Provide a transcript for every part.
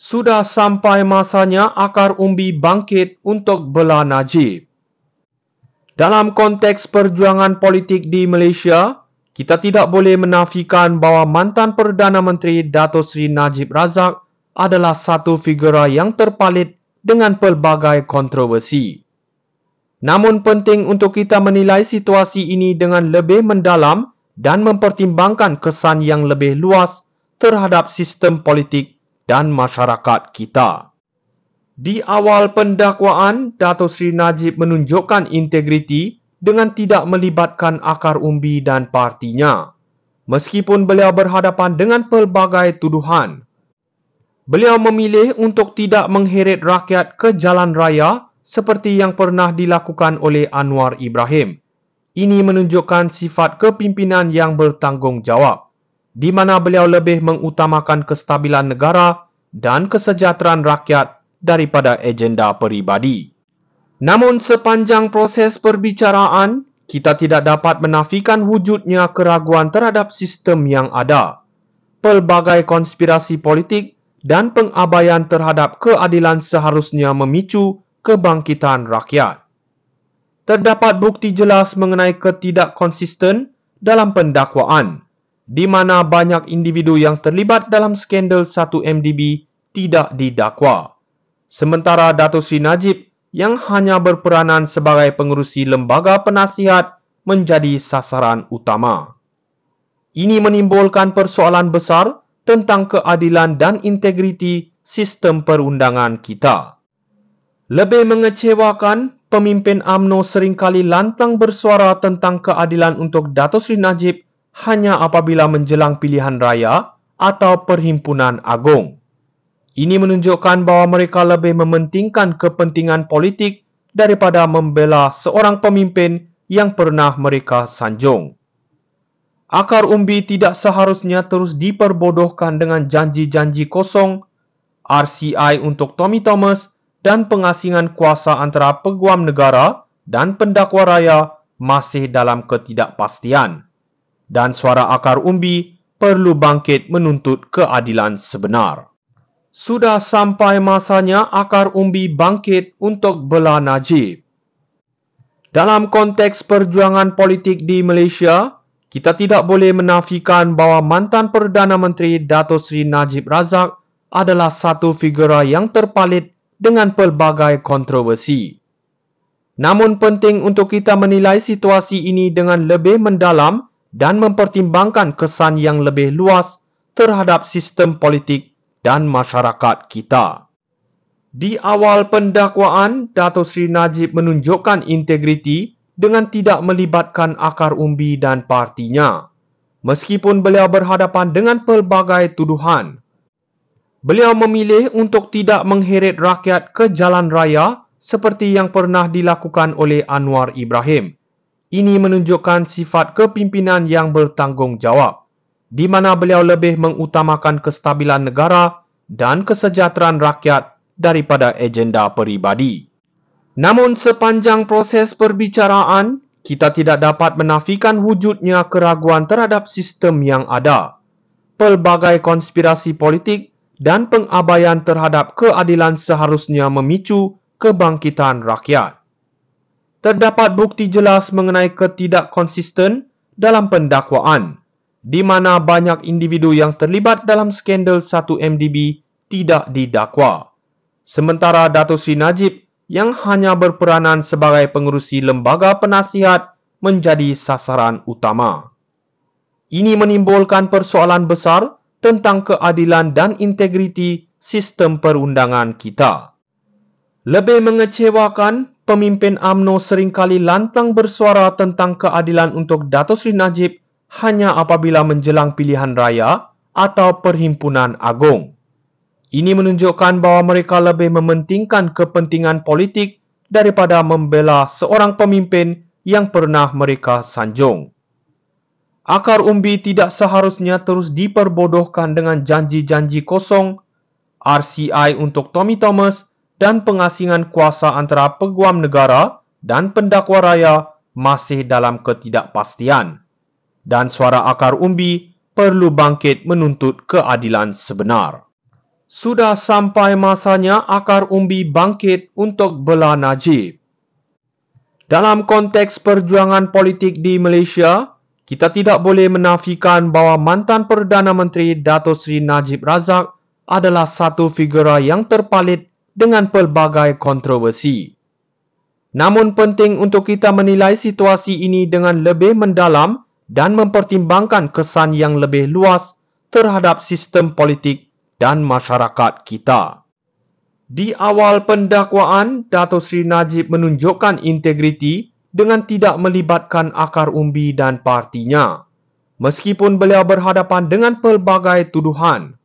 Sudah sampai masanya akar umbi bangkit untuk bela Najib. Dalam konteks perjuangan politik di Malaysia, kita tidak boleh menafikan bahawa mantan Perdana Menteri Dato' Seri Najib Razak adalah satu figura yang terpalit dengan pelbagai kontroversi. Namun penting untuk kita menilai situasi ini dengan lebih mendalam dan mempertimbangkan kesan yang lebih luas terhadap sistem politik dan masyarakat kita. Di awal pendakwaan, Dato' Seri Najib menunjukkan integriti dengan tidak melibatkan akar umbi dan partinya. Meskipun beliau berhadapan dengan pelbagai tuduhan, beliau memilih untuk tidak mengheret rakyat ke jalan raya seperti yang pernah dilakukan oleh Anwar Ibrahim. Ini menunjukkan sifat kepimpinan yang bertanggungjawab, di mana beliau lebih mengutamakan kestabilan negara dan kesejahteraan rakyat daripada agenda peribadi. Namun sepanjang proses perbicaraan, kita tidak dapat menafikan wujudnya keraguan terhadap sistem yang ada. Pelbagai konspirasi politik dan pengabaian terhadap keadilan seharusnya memicu kebangkitan rakyat. Terdapat bukti jelas mengenai ketidakkonsisten dalam pendakwaan, di mana banyak individu yang terlibat dalam skandal 1MDB tidak didakwa. Sementara Dato' Seri Najib yang hanya berperanan sebagai pengerusi lembaga penasihat menjadi sasaran utama. Ini menimbulkan persoalan besar tentang keadilan dan integriti sistem perundangan kita. Lebih mengecewakan, pemimpin UMNO seringkali lantang bersuara tentang keadilan untuk Dato' Seri Najib hanya apabila menjelang pilihan raya atau perhimpunan agung. Ini menunjukkan bahawa mereka lebih mementingkan kepentingan politik daripada membela seorang pemimpin yang pernah mereka sanjung. Akar umbi tidak seharusnya terus diperbodohkan dengan janji-janji kosong, RCI untuk Tommy Thomas dan pengasingan kuasa antara peguam negara dan pendakwa raya masih dalam ketidakpastian. Dan suara akar umbi perlu bangkit menuntut keadilan sebenar. Sudah sampai masanya akar umbi bangkit untuk bela Najib. Dalam konteks perjuangan politik di Malaysia, kita tidak boleh menafikan bahawa mantan Perdana Menteri Dato' Seri Najib Razak adalah satu figura yang terpalit dengan pelbagai kontroversi. Namun penting untuk kita menilai situasi ini dengan lebih mendalam dan mempertimbangkan kesan yang lebih luas terhadap sistem politik dan masyarakat kita. Di awal pendakwaan, Dato' Seri Najib menunjukkan integriti dengan tidak melibatkan akar umbi dan partinya. Meskipun beliau berhadapan dengan pelbagai tuduhan, beliau memilih untuk tidak mengheret rakyat ke jalan raya seperti yang pernah dilakukan oleh Anwar Ibrahim. Ini menunjukkan sifat kepimpinan yang bertanggungjawab, di mana beliau lebih mengutamakan kestabilan negara dan kesejahteraan rakyat daripada agenda peribadi. Namun sepanjang proses perbicaraan, kita tidak dapat menafikan wujudnya keraguan terhadap sistem yang ada. Pelbagai konspirasi politik dan pengabaian terhadap keadilan seharusnya memicu kebangkitan rakyat. Terdapat bukti jelas mengenai ketidakkonsisten dalam pendakwaan, di mana banyak individu yang terlibat dalam skandal 1MDB tidak didakwa. Sementara Dato' Seri Najib yang hanya berperanan sebagai pengerusi lembaga penasihat menjadi sasaran utama. Ini menimbulkan persoalan besar tentang keadilan dan integriti sistem perundangan kita. Lebih mengecewakan, pemimpin UMNO seringkali lantang bersuara tentang keadilan untuk Dato' Seri Najib hanya apabila menjelang pilihan raya atau perhimpunan agung. Ini menunjukkan bahawa mereka lebih mementingkan kepentingan politik daripada membela seorang pemimpin yang pernah mereka sanjung. Akar umbi tidak seharusnya terus diperbodohkan dengan janji-janji kosong, RCI untuk Tommy Thomas dan pengasingan kuasa antara peguam negara dan pendakwa raya masih dalam ketidakpastian. Dan suara akar umbi perlu bangkit menuntut keadilan sebenar. Sudah sampai masanya akar umbi bangkit untuk bela Najib. Dalam konteks perjuangan politik di Malaysia, kita tidak boleh menafikan bahawa mantan Perdana Menteri Dato' Seri Najib Razak adalah satu figura yang terpalit dengan pelbagai kontroversi. Namun penting untuk kita menilai situasi ini dengan lebih mendalam dan mempertimbangkan kesan yang lebih luas terhadap sistem politik dan masyarakat kita. Di awal pendakwaan, Dato' Seri Najib menunjukkan integriti dengan tidak melibatkan akar umbi dan partinya. Meskipun beliau berhadapan dengan pelbagai tuduhan,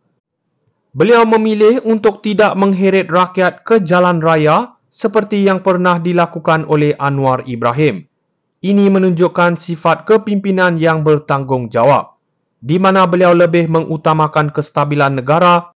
beliau memilih untuk tidak mengheret rakyat ke jalan raya seperti yang pernah dilakukan oleh Anwar Ibrahim. Ini menunjukkan sifat kepimpinan yang bertanggungjawab, di mana beliau lebih mengutamakan kestabilan negara